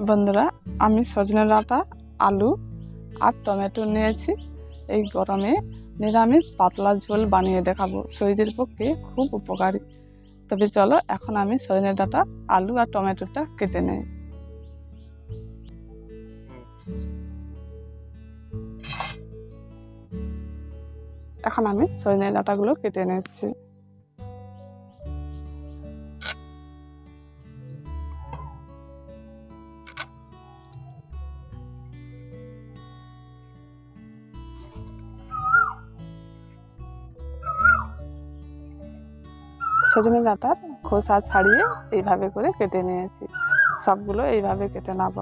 বন্ধুরা, আমি সজনে ডাঁটা, আলু আর টমেটো নিয়েছি। এই গরমে নিরামিষ পাতলা ঝোল বানিয়ে দেখাবো, শরীরের পক্ষে খুব উপকারী। তবে চলো এখন আমি সজনে ডাঁটা, আলু আর টমেটোটা কেটে নেই। এখন আমি সজনে ডাঁটাগুলো কেটে নিচ্ছি। সজনে ডাঁটার খোসা ছাড়িয়ে এইভাবে করে কেটে নিয়েছি। সবগুলো এইভাবে কেটে নেব।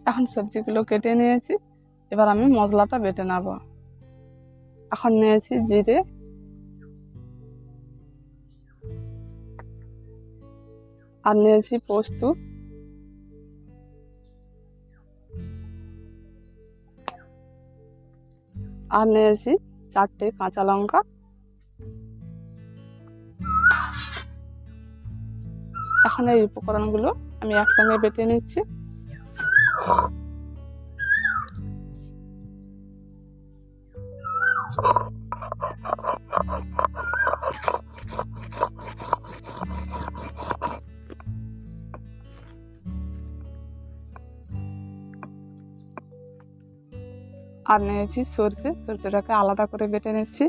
এখন সবজিগুলো কেটে নিয়েছি, এবার আমি মশলাটা বেটে নেব। এখন নিয়েছি জিরে, আর নিয়েছি পোস্ত, আর নিয়েছি 4টে কাঁচা লঙ্কা। এখন এই উপকরণগুলো আমি একসঙ্গে বেটে নিচ্ছি। আর নিয়েছি সরষেটাকে আলাদা করে বেটে নিচ্ছি।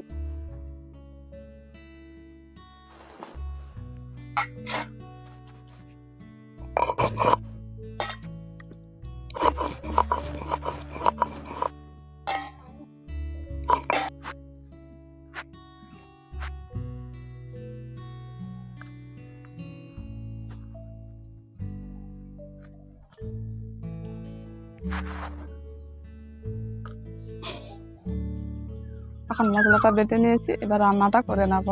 এখন মশলাটা বেটে নিয়েছি, এবার রান্নাটা করে নেব।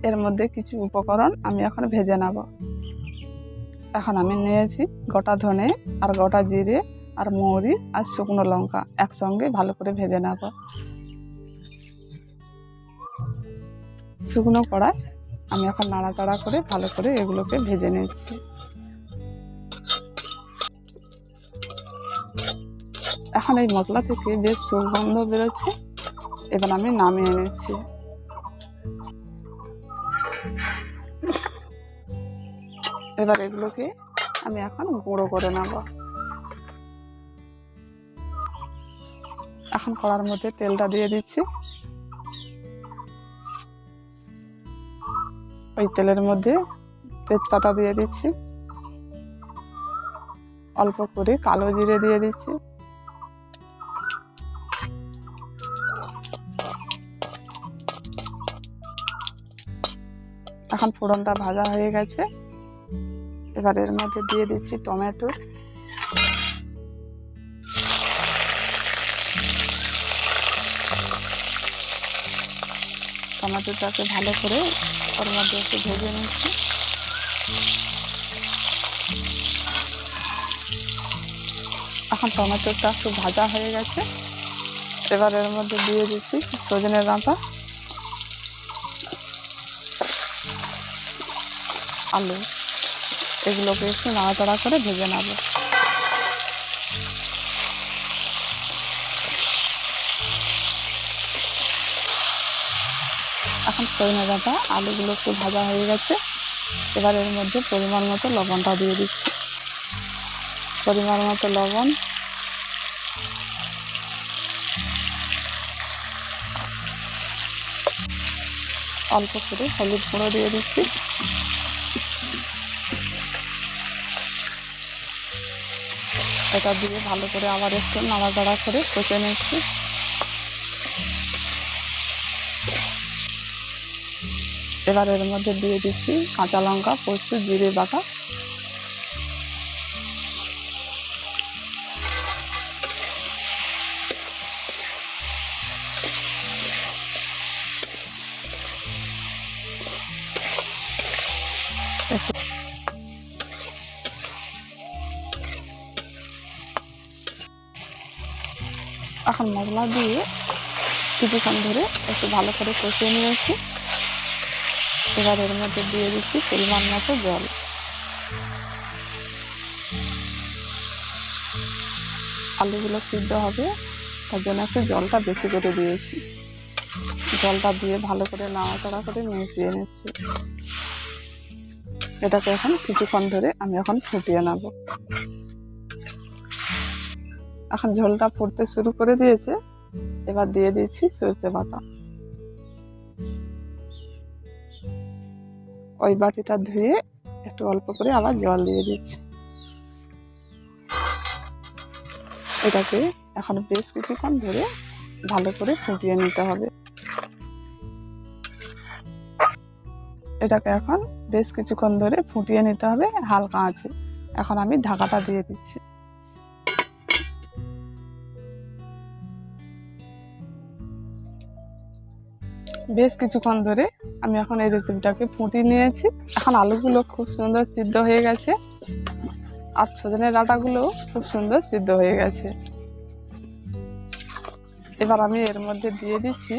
এর মধ্যে কিছু উপকরণ আমি এখন ভেজে নেব। এখন আমি নিয়েছি গোটা ধনে আর গোটা জিরে আর মৌরি আর শুকনো লঙ্কা, একসঙ্গে ভালো করে ভেজে নেব। শুকনো কড়াই আমি এখন নাড়াচাড়া করে ভালো করে এগুলোকে ভেজে নিচ্ছি। এখন এই মশলা থেকে বেশ সুগন্ধ বেরোচ্ছে, এবার আমি নামিয়ে নিচ্ছি। এবার এগুলোকে আমি এখন গুঁড়ো করে নেব। এখন কড়ার মধ্যে তেলটা দিয়ে দিচ্ছি। ওই তেলের মধ্যে তেজপাতা দিয়ে দিচ্ছি, অল্প করে কালো জিরে দিয়ে দিচ্ছি, এখন ফোড়নটা ভাজা হয়ে গেছে। এবার এর মধ্যে দিয়ে দিচ্ছি টমেটো, টমেটোটাকে ভালো করে ওর মধ্যে একটু ভেজে নিচ্ছি। এখন টমেটোটা একটু ভাজা হয়ে গেছে, এবার এর মধ্যে দিয়ে দিচ্ছি সজনে ডাঁটা, আলু, এগুলোকে একটু নাড়াচাড়া করে ভেজে নেব। এখন সজনে ডাঁটা, আলুগুলো একটু ভাজা হয়ে গেছে, এবার এর মধ্যে পরিমাণ মতো লবণটা দিয়ে দিচ্ছি। পরিমাণ মতো লবণ, অল্প করে হলুদ গুঁড়ো দিয়ে দিচ্ছি। এটা দিয়ে ভালো করে আবার একটু নাড়াচাড়া করে কষে নিচ্ছি। এবার এর মধ্যে দিয়ে দিচ্ছি কাঁচা লঙ্কা, পোস্ত, জিরে বাটা। এখন মশলা দিয়ে কিছুক্ষণ ধরে একটু ভালো করে কষিয়ে নিয়েছি। এবার এর মধ্যে দিয়ে দিচ্ছি পরিমাণ মতো জল। আলুগুলো সিদ্ধ হবে, তার জন্য একটু জলটা বেশি করে দিয়েছি। জলটা দিয়ে ভালো করে নাড়াচাড়া করে মিশিয়ে নিচ্ছি। এটাকে এখন কিছুক্ষণ ধরে আমি এখন ফুটিয়ে নেব। এখন ঝোলটা ফুটতে শুরু করে দিয়েছে। এবার দিয়ে দিচ্ছি সরষে বাটা। ওই বাটিটা ধুয়ে একটু অল্প করে আবার জল দিয়ে দিচ্ছি। এটাকে এখন বেশ কিছুক্ষণ ধরে ভালো করে ফুটিয়ে নিতে হবে। এটাকে এখন বেশ কিছুক্ষণ ধরে ফুটিয়ে নিতে হবে হালকা আঁচে। এখন আমি ঢাকাটা দিয়ে দিচ্ছি। বেশ কিছুক্ষণ ধরে আমি এখন এই রেসিপিটাকে ফুটিয়ে নিয়েছি। এখন আলুগুলো খুব সুন্দর সিদ্ধ হয়ে গেছে, আর সজনের ডাঁটাগুলো খুব সুন্দর সিদ্ধ হয়ে গেছে। এবার আমি এর মধ্যে দিয়ে দিচ্ছি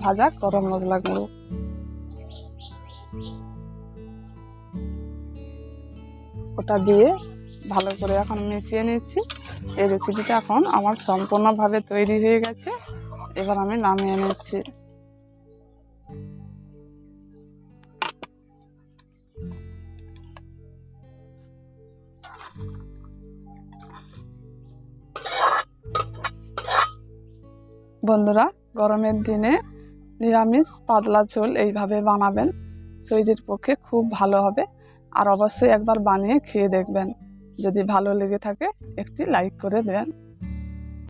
ভাজা গরম মশলা গুঁড়ো। ওটা দিয়ে ভালো করে এখন মিশিয়ে নিচ্ছি। এই রেসিপিটা এখন আমার সম্পূর্ণভাবে তৈরি হয়ে গেছে। এবার আমি নামিয়ে নিচ্ছি। বন্ধুরা, গরমের দিনে নিরামিষ পাতলা ঝোল এইভাবে বানাবেন, শরীরের পক্ষে খুব ভালো হবে। আর অবশ্যই একবার বানিয়ে খেয়ে দেখবেন। যদি ভালো লেগে থাকে একটি লাইক করে দেবেন।